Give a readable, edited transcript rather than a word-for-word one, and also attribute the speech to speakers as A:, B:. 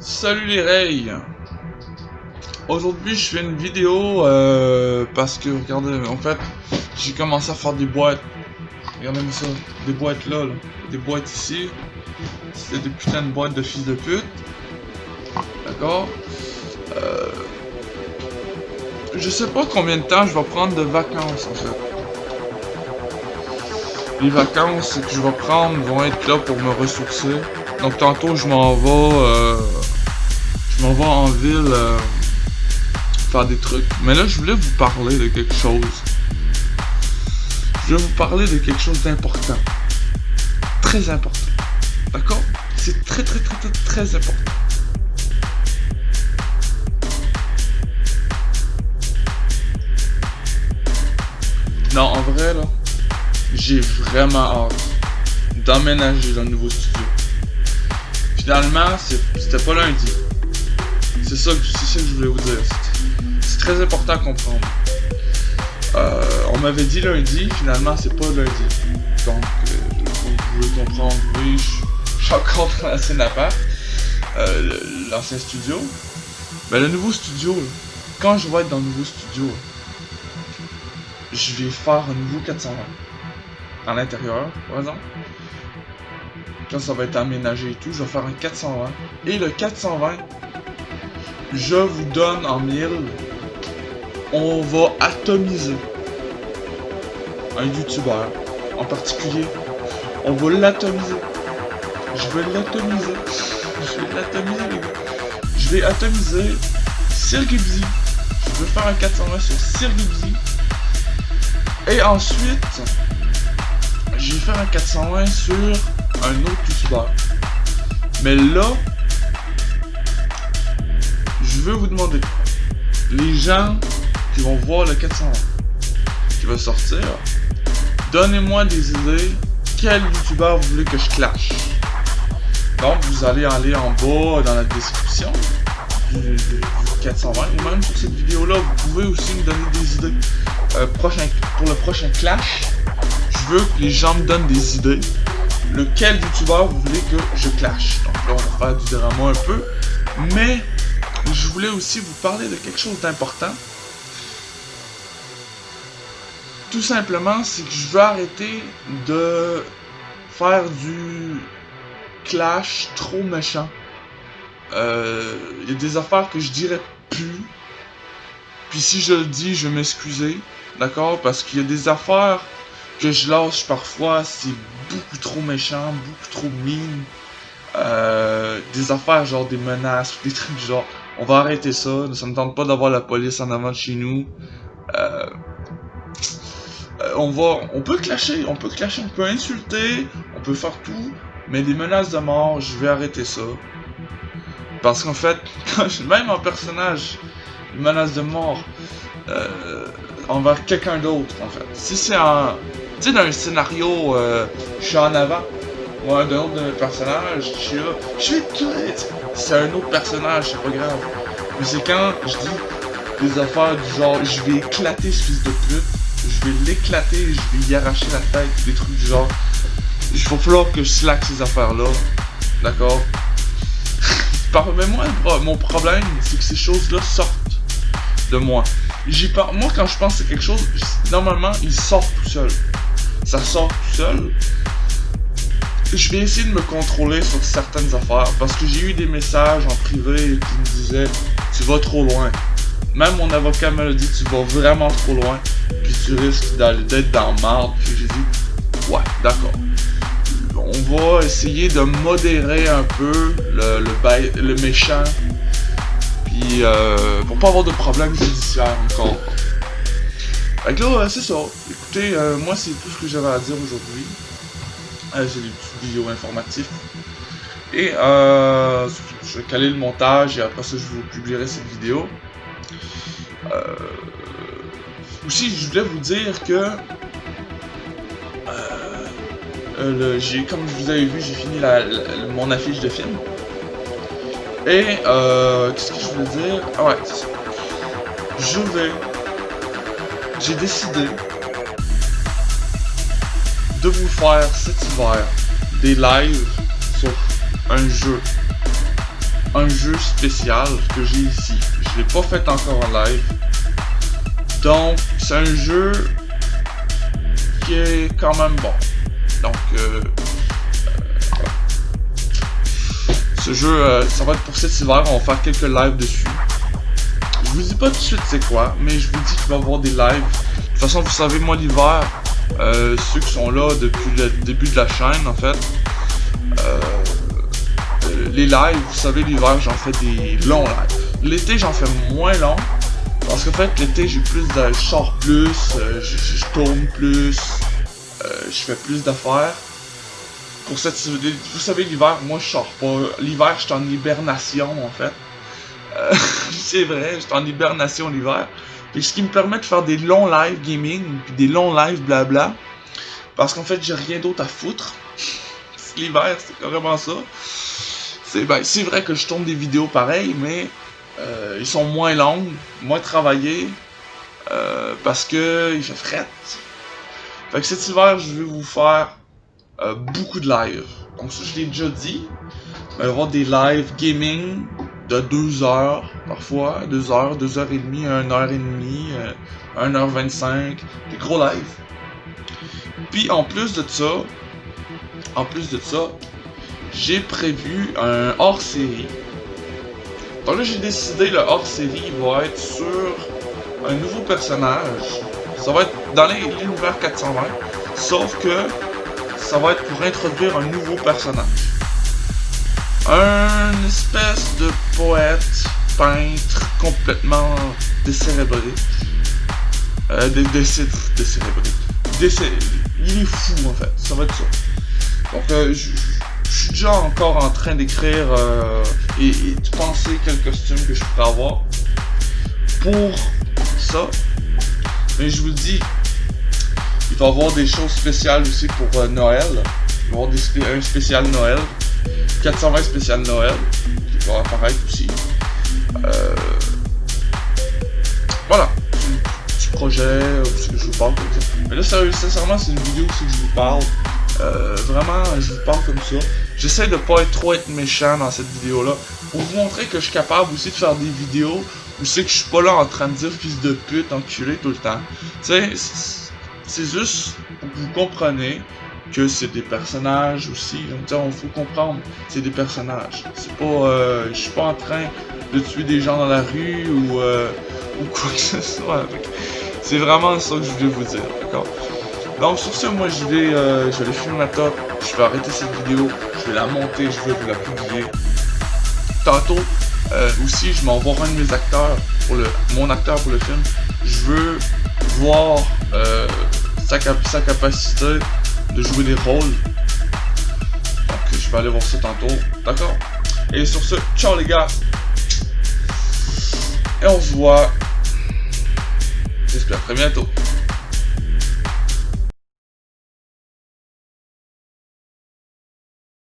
A: Salut les rails. Aujourd'hui je fais une vidéo parce que regardez, en fait j'ai commencé à faire des boîtes. Regardez-moi ça, des boîtes là, des boîtes ici. C'était des putains de boîtes de fils de pute. D'accord. Je sais pas combien de temps je vais prendre de vacances en fait. Les vacances que je vais prendre vont être là pour me ressourcer. Donc tantôt je m'en vais en ville faire des trucs. Mais là je voulais vous parler de quelque chose. Je vais vous parler de quelque chose d'important. Très important. D'accord? C'est très important. Non, en vrai là, j'ai vraiment hâte d'emménager dans le nouveau studio. Finalement, c'était pas lundi. C'est ça que je voulais vous dire. C'est très important à comprendre. On m'avait dit lundi, finalement c'est pas lundi. Donc, vous pouvez comprendre, oui, je suis encore dans l'ancien appart, l'ancien studio. Mais le nouveau studio, là, quand je vais être dans le nouveau studio, je vais faire un nouveau 420 à l'intérieur, par exemple. Quand ça va être aménagé et tout, je vais faire un 420. Et le 420, je vous donne en 1000, on va atomiser un youtubeur en particulier. On va l'atomiser. Je vais l'atomiser. Je vais l'atomiser, les gars. Je vais atomiser Sirgibzi. Je vais faire un 420 sur Sirgibzi. Et ensuite, je vais faire un 420 sur un autre youtubeur. Mais là, je veux vous demander, les gens qui vont voir le 420 qui va sortir, donnez-moi des idées, quel youtubeur vous voulez que je clash. Donc vous allez aller en bas dans la description du 420 ou même sur cette vidéo là, vous pouvez aussi me donner des idées pour le prochain clash. Je veux que les gens me donnent des idées. Lequel youtubeur vous voulez que je clash. Donc là on va faire du drama un peu. Mais je voulais aussi vous parler de quelque chose d'important. Tout simplement, c'est que je veux arrêter de faire du clash trop méchant. Il y a des affaires que je dirais plus. Puis si je le dis, je vais m'excuser. D'accord? Parce qu'il y a des affaires que je lâche parfois, c'est beaucoup trop méchant, beaucoup trop mean. Des affaires genre des menaces, des trucs genre on va arrêter ça, ça me tente pas d'avoir la police en avant de chez nous. On peut clasher, on peut insulter, on peut faire tout, mais des menaces de mort, je vais arrêter ça. Parce qu'en fait, même en personnage, une menace de mort envers quelqu'un d'autre, en fait. Si c'est un, tu sais, dans un scénario, je suis en avant, ou un autre personnage, je suis là, je suis tout, c'est un autre personnage, c'est pas grave. Mais c'est quand je dis des affaires du genre, je vais éclater ce fils de pute, je vais l'éclater, je vais y arracher la tête, des trucs du genre. Il va falloir que je slack ces affaires-là, d'accord? Mais moi, mon problème, c'est que ces choses-là sortent de moi. Moi, quand je pense à quelque chose, normalement, il sort tout seul. Ça sort tout seul. Je vais essayer de me contrôler sur certaines affaires, parce que j'ai eu des messages en privé qui me disaient « Tu vas trop loin ». Même mon avocat me l'a dit « Tu vas vraiment trop loin, puis tu risques d'être dans le marde ». Puis j'ai dit « Ouais, d'accord ». On va essayer de modérer un peu le méchant, puis pour pas avoir de problème judiciaire encore. Fait que là, c'est ça. Écoutez, moi c'est tout ce que j'avais à dire aujourd'hui. C'est des petites vidéos informatives. Et je vais caler le montage et après ça je vous publierai cette vidéo. Aussi, je voulais vous dire que comme vous avez vu, j'ai fini mon affiche de film. Et qu'est-ce que je voulais dire? Ah ouais, c'est ça. J'ai décidé de vous faire cet hiver des lives sur un jeu un jeu spécial que j'ai ici. Je l'ai pas fait encore en live. Donc, c'est un jeu qui est quand même bon. Donc, voilà. Ce jeu, ça va être pour cet hiver. On va faire quelques lives dessus. Je vous dis pas tout de suite c'est quoi, mais je vous dis qu'il va y avoir des lives. De toute façon, vous savez, moi l'hiver, ceux qui sont là depuis le début de la chaîne, en fait, les lives, vous savez, l'hiver, j'en fais des longs lives. L'été, j'en fais moins long, parce qu'en fait, l'été, j'ai plus de... Je sors plus, je tourne plus, je fais plus d'affaires. Pour cette... Vous savez, l'hiver, moi, je sors pas. L'hiver, je suis en hibernation, en fait. C'est vrai, je suis en hibernation l'hiver. Ce qui me permet de faire des longs live gaming, puis des longs live blabla. Parce qu'en fait, j'ai rien d'autre à foutre. L'hiver, c'est carrément ça. C'est vrai que je tourne des vidéos pareilles, mais ils sont moins longues, moins travaillées. Parce que il fait fret. Fait que cet hiver, je vais vous faire beaucoup de live. Donc ça, je l'ai déjà dit. Il va y avoir des live gaming de 2 heures, parfois, 2 heures, 2 heures et demie, 1 heure et demie, 1h25, des gros lives. Puis en plus de ça, j'ai prévu un hors-série. Donc là, j'ai décidé le hors-série va être sur un nouveau personnage. Ça va être dans l'univers 420, sauf que ça va être pour introduire un nouveau personnage. Un espèce de poète, peintre, complètement décérébré. Décérébré. Il est fou en fait, ça va être ça. Donc je suis déjà encore en train d'écrire et de penser quel costume que je pourrais avoir pour ça. Mais je vous le dis, il va y avoir des choses spéciales aussi pour Noël. Il va y avoir un spécial Noël. 420 spécial Noël, qui va apparaître aussi. Voilà, petit projet, ce que je vous parle comme ça. Mais là, sincèrement, c'est une vidéo aussi que je vous parle. Vraiment, je vous parle comme ça. J'essaie de pas trop être méchant dans cette vidéo-là, pour vous montrer que je suis capable aussi de faire des vidéos où c'est que je suis pas là en train de dire fils de pute, enculé tout le temps. Tu sais, c'est juste pour que vous compreniez que c'est des personnages aussi. On faut comprendre, c'est des personnages. C'est pas, je suis pas en train de tuer des gens dans la rue ou quoi que ce soit. C'est vraiment ça que je voulais vous dire, d'accord? Donc sur ce, moi je vais filmer ma top. Je vais arrêter cette vidéo, je vais la monter, je vais vous la publier. Tantôt aussi, je m'en vais voir un de mes acteurs mon acteur pour le film. Je veux voir sa capacité de jouer des rôles. Donc je vais aller voir ça tantôt. D'accord? Et sur ce, ciao les gars! Et on se voit. J'espère très bientôt.